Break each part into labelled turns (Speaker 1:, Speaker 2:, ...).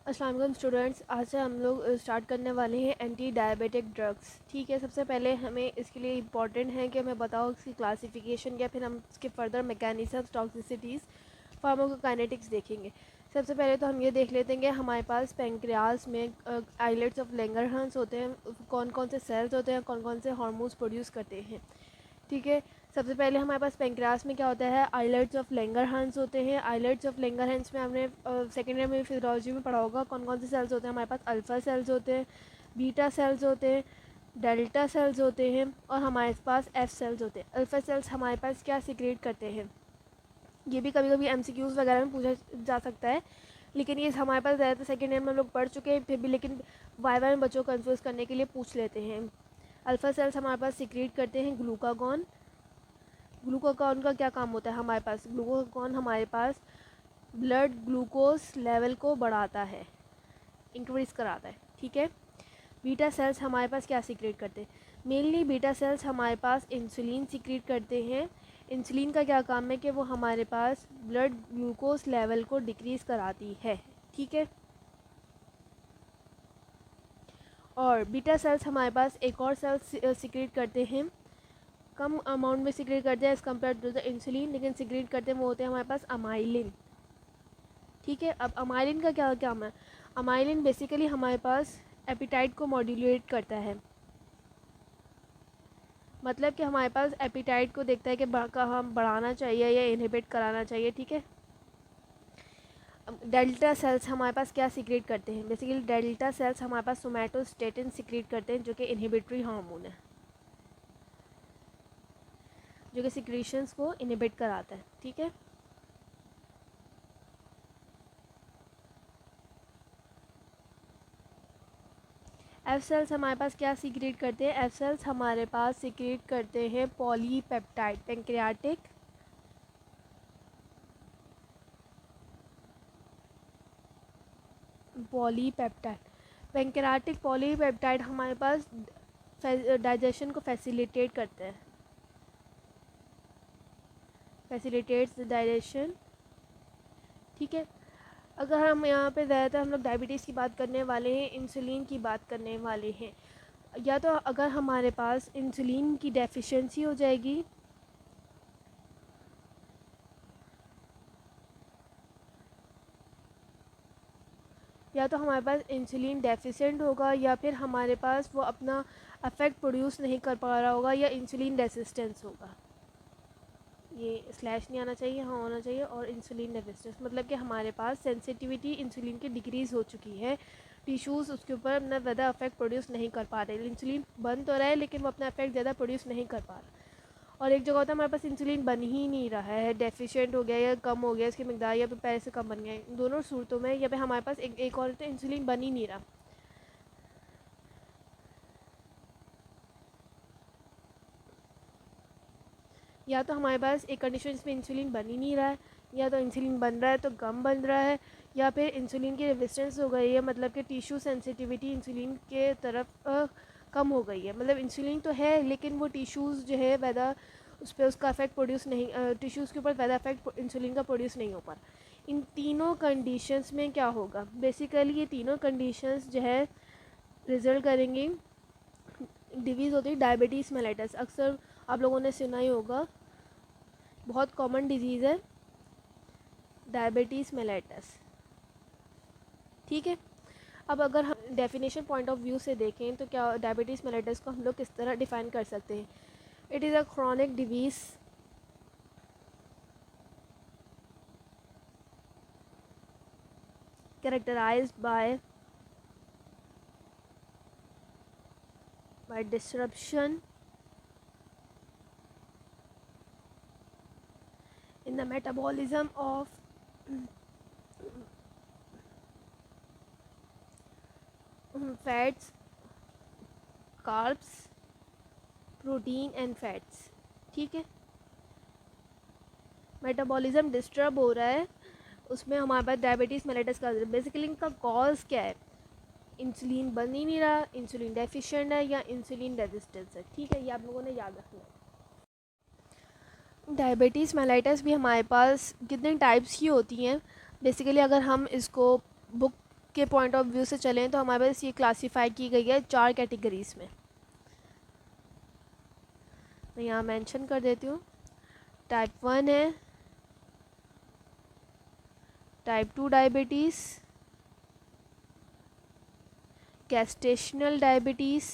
Speaker 1: अस्सलाम वालेकुम स्टूडेंट्स, आज से हम लोग स्टार्ट करने वाले हैं एंटी डायबिटिक ड्रग्स। ठीक है, सबसे पहले हमें इसके लिए इम्पॉर्टेंट है कि हमें बताओ इसकी क्लासिफिकेशन या फिर हम इसके फर्दर मैकेनिज्म्स, टॉक्सिसिटीज़, फार्माकोकाइनेटिक्स देखेंगे। सबसे पहले तो हम ये देख लेते हैं कि हमारे पास पेंक्रियाज में आइलेट्स ऑफ लैंगरहांस होते हैं, कौन कौन से सेल्स होते हैं, कौन कौन से हार्मोन्स प्रोड्यूस करते हैं। ठीक है, सबसे पहले हमारे पास पेंक्रियास में क्या होता है, आइलेट्स ऑफ लैंगरहांस होते हैं। आइलेट्स ऑफ लैंगरहांस में हमने सेकेंड ईयर में फिजियोलॉजी में पढ़ा होगा कौन कौन से सेल्स होते हैं। हमारे पास अल्फ़ा सेल्स होते हैं, बीटा सेल्स होते हैं, डेल्टा सेल्स होते हैं और हमारे पास एफ सेल्स होते हैं। अल्फ़ा सेल्स हमारे पास क्या सिक्रेट करते हैं, ये भी कभी कभी MCQs वगैरह में पूछा जा सकता है, लेकिन ये हमारे पास ज़्यादातर सेकेंड ईयर में हम लोग पढ़ चुके हैं, फिर भी लेकिन वाइवा में बच्चों को कन्फ्यूज़ करने के लिए पूछ लेते हैं। अल्फ़ा सेल्स हमारे पास सिक्रेट करते हैं ग्लूकागॉन। ग्लूकागॉन का क्या काम होता है हमारे पास, ग्लूकागॉन हमारे पास ब्लड ग्लूकोज लेवल को बढ़ाता है, इंक्रीज़ कराता है। ठीक है, बीटा सेल्स हमारे पास क्या सीक्रेट करते हैं, मेनली बीटा सेल्स हमारे पास इंसुलिन सीक्रेट करते हैं। इंसुलिन का क्या काम है कि वो हमारे पास ब्लड ग्लूकोज लेवल को डिक्रीज़ कराती है। ठीक है, और बीटा सेल्स हमारे पास एक और सेल्स सीक्रेट करते हैं, कम अमाउंट में सिक्रेट करते हैं as compared to the insulin, लेकिन सिक्रेट करते हैं वो होते हैं हमारे पास अमाइलिन। ठीक है, अब अमाइलिन का क्या काम है, अमाइलिन बेसिकली हमारे पास एपिटाइट को मॉड्यूलेट करता है, मतलब कि हमारे पास एपिटाइट को देखता है कि हम बढ़ाना चाहिए या इनहिबिट कराना चाहिए। ठीक है, डेल्टा सेल्स हमारे पास क्या सिक्रेट करते हैं, बेसिकली डेल्टा सेल्स हमारे पास सोमैटोस्टेटिन सिक्रेट करते हैं जो कि इनहिबिटरी हार्मोन है, जो कि सिक्रीशंस को इनहिबिट कराता है। ठीक है, एफ सेल्स हमारे पास क्या सीक्रेट करते हैं, एफ सेल्स हमारे पास सीक्रेट करते हैं polypeptide, pancreatic polypeptide. Pancreatic polypeptide हमारे पास डाइजेशन को फैसिलिटेट करते हैं, फैसिलिटेट्स डाइजेशन। ठीक है, अगर हम यहाँ पे ज़्यादातर हम लोग डायबिटीज़ की बात करने वाले हैं, इंसुलिन की बात करने वाले हैं, या तो अगर हमारे पास इंसुलिन की डेफिशिएंसी हो जाएगी, या तो हमारे पास इंसुलिन डेफिशिएंट होगा, या फिर हमारे पास वो अपना अफेक्ट प्रोड्यूस नहीं कर पा रहा होगा, या इंसुलिन रेसिस्टेंस होगा। ये स्लैश नहीं आना चाहिए, हाँ होना चाहिए, और इंसुलिन रेजिस्टेंस मतलब कि हमारे पास सेंसिटिविटी इंसुलिन की डिक्रीज़ हो चुकी है, टिश्यूज़ उसके ऊपर अपना ज़्यादा अफेक्ट प्रोड्यूस नहीं कर पा रहे, इंसुलिन बन तो रहा है लेकिन वो अपना अफेक्ट ज़्यादा प्रोड्यूस नहीं कर पा रहा। और एक जगह होता है हमारे पास इंसुलिन बन ही नहीं रहा है, डेफिशिएंट हो गया या कम हो गया इसकी मकदार, या फिर पहले से कम बन गया, दोनों सूरतों में या फिर हमारे पास एक और तो इंसुलिन बन ही नहीं रहा। या तो हमारे पास एक कंडीशन जिसमें इंसुलिन बन ही नहीं रहा है, या तो इंसुलिन बन रहा है तो कम बन रहा है, या फिर इंसुलिन की रेजिस्टेंस हो गई है, मतलब कि टिश्यू सेंसिटिविटी इंसुलिन के तरफ कम हो गई है, मतलब इंसुलिन तो है लेकिन वो टिश्यूज़ जो है वैदा उस पर उसका इफेक्ट प्रोड्यूस नहीं, टिश्यूज़ के ऊपर ज़्यादा इफेक्ट इंसुलिन का प्रोड्यूस नहीं हो पा रहा। इन तीनों कंडीशंस में क्या होगा, बेसिकली ये तीनों कंडीशंस जो है रिजल्ट करेंगी, डिवीज़ होती है डायबिटीज़ मेलाइटस। अक्सर आप लोगों ने सुना ही होगा, बहुत कॉमन डिजीज़ है डायबिटीज़ मेलाइटस। ठीक है, अब अगर हम डेफिनेशन पॉइंट ऑफ व्यू से देखें तो क्या डायबिटीज़ मेलाइटस को हम लोग किस तरह डिफ़ाइन कर सकते हैं, it is a chronic Divi's characterized by disruption in the metabolism of fats, carbs, protein and fats. ठीक है, मेटाबॉलिज्म डिस्टर्ब हो रहा है, उसमें हमारे पास डायबिटीज़ मेलाइटस का बेसिकली इनका कॉज क्या है, इंसुलिन बन ही नहीं रहा, इंसुलिन डेफिशिएंट है या इंसुलिन रेजिस्टेंस है। ठीक है, ये आप लोगों ने याद रखना है। डायबिटीज़ मेलाइटस भी हमारे पास कितने टाइप्स की होती हैं, बेसिकली अगर हम इसको बुक के पॉइंट ऑफ व्यू से चलें तो हमारे पास ये क्लासीफाई की गई है 4 कैटेगरीज़ में। मैं यहाँ मेंशन कर देती हूँ। टाइप 1 है, टाइप 2 डायबिटीज़, गैस्टेशनल डायबिटीज़,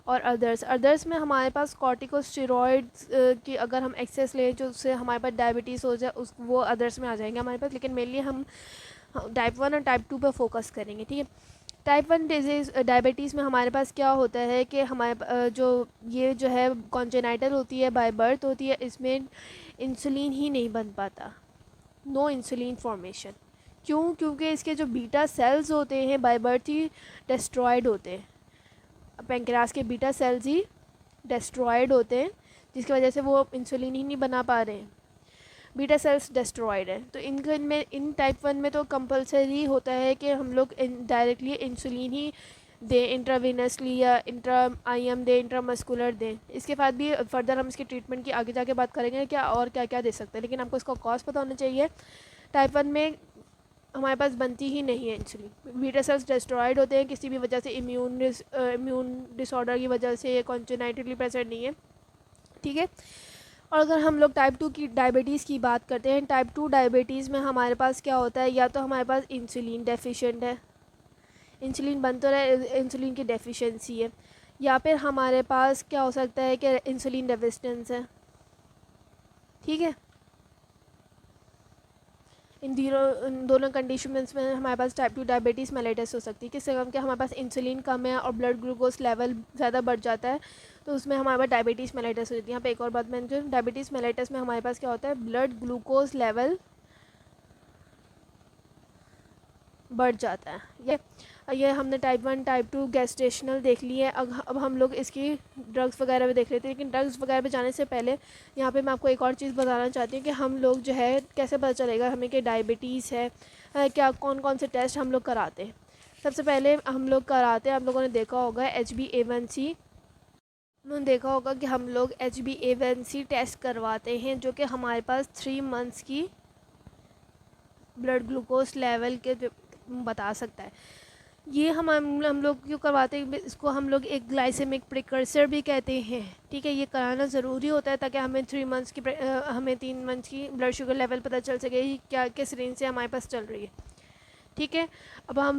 Speaker 1: और अदर्स में हमारे पास कॉर्टिकोस्टेरॉइड्स की अगर हम एक्सेस लें जो उससे हमारे पास डायबिटीज़ हो जाए उस वो अदर्स में आ जाएंगे हमारे पास, लेकिन मेनली हम टाइप 1 और टाइप 2 पर फोकस करेंगे, ठीक है। टाइप 1 डिजीज़ डायबिटीज़ में हमारे पास क्या होता है कि हमारे जो है कॉन्जेनाइटल होती है, बाय बर्थ होती है, इसमें इंसुलिन ही नहीं बन पाता, नो इंसुलिन फॉर्मेशन। क्यों? क्योंकि इसके जो बीटा सेल्स होते हैं बाय बर्थ ही डिस्ट्रॉयड होते हैं, पेंक्रियास के बीटा सेल्स ही डिस्ट्रॉयड होते हैं, जिसकी वजह से वो इंसुलिन ही नहीं बना पा रहे हैं, बीटा सेल्स डिस्ट्रॉयड है। तो इन टाइप 1 में तो कंपलसरी होता है कि हम लोग डायरेक्टली इंसुलिन ही दें, इंट्रावेनसली या इंट्रा IM दें, इंट्रामस्कुलर दें। इसके बाद भी फर्दर हम इसकी ट्रीटमेंट की आगे जाके बात करेंगे क्या और क्या क्या दे सकते हैं, लेकिन आपको इसका कॉस्ट पता होना चाहिए। टाइप 1 में हमारे पास बनती ही नहीं है इंसुलिन, बीटा सेल्स डिस्ट्रॉयड होते हैं किसी भी वजह से, इम्यून डिसऑर्डर की वजह से, ये कॉन्जेनाइटली प्रेजेंट नहीं है, ठीक है। और अगर हम लोग टाइप 2 की डायबिटीज़ की बात करते हैं, टाइप 2 डायबिटीज़ में हमारे पास क्या होता है, या तो हमारे पास इंसुलिन डेफिशिएंट है, इंसुलिन बन तो रहा, इंसुलिन की डेफिशिएंसी है, या फिर हमारे पास क्या हो सकता है कि इंसुलिन रेजिस्टेंस है, ठीक है। इन दोनों कंडीशंस में हमारे पास टाइप 2 डायबिटीज़ मेलिटस हो सकती है। किससे कम कि हमारे पास इंसुलिन कम है और ब्लड ग्लूकोज लेवल ज़्यादा बढ़ जाता है, तो उसमें हमारे पास डायबिटीज़ मेलिटस हो जाती है। यहाँ पे एक और बात मेंशन, डायबिटीज़ मेलिटस में हमारे पास क्या होता है, ब्लड ग्लूकोज लेवल बढ़ जाता है। ये हमने टाइप 1 टाइप 2 गैस्ट्रेशनल देख ली है। अब हम लोग इसकी ड्रग्स वगैरह भी देख लेते हैं, लेकिन ड्रग्स वगैरह पे जाने से पहले यहाँ पे मैं आपको एक और चीज़ बताना चाहती हूँ कि हम लोग जो है कैसे पता चलेगा हमें कि डायबिटीज़ है, क्या कौन कौन से टेस्ट हम लोग कराते हैं। सबसे पहले हम लोग कराते हैं, आप लोगों ने देखा होगा HbA1c, उन्होंने देखा होगा कि हम लोग HbA1c टेस्ट करवाते हैं जो कि हमारे पास 3 मंथ्स की ब्लड ग्लूकोज लेवल के बता सकता है। ये हम लोग क्यों करवाते हैं, इसको हम लोग एक ग्लाइसेमिक प्रिकर्सर भी कहते हैं, ठीक है। ये कराना ज़रूरी होता है ताकि हमें 3 मंथ्स की हमें 3 मंथ्स की ब्लड शुगर लेवल पता चल सके क्या किस रेंज से हमारे पास चल रही है, ठीक है। अब हम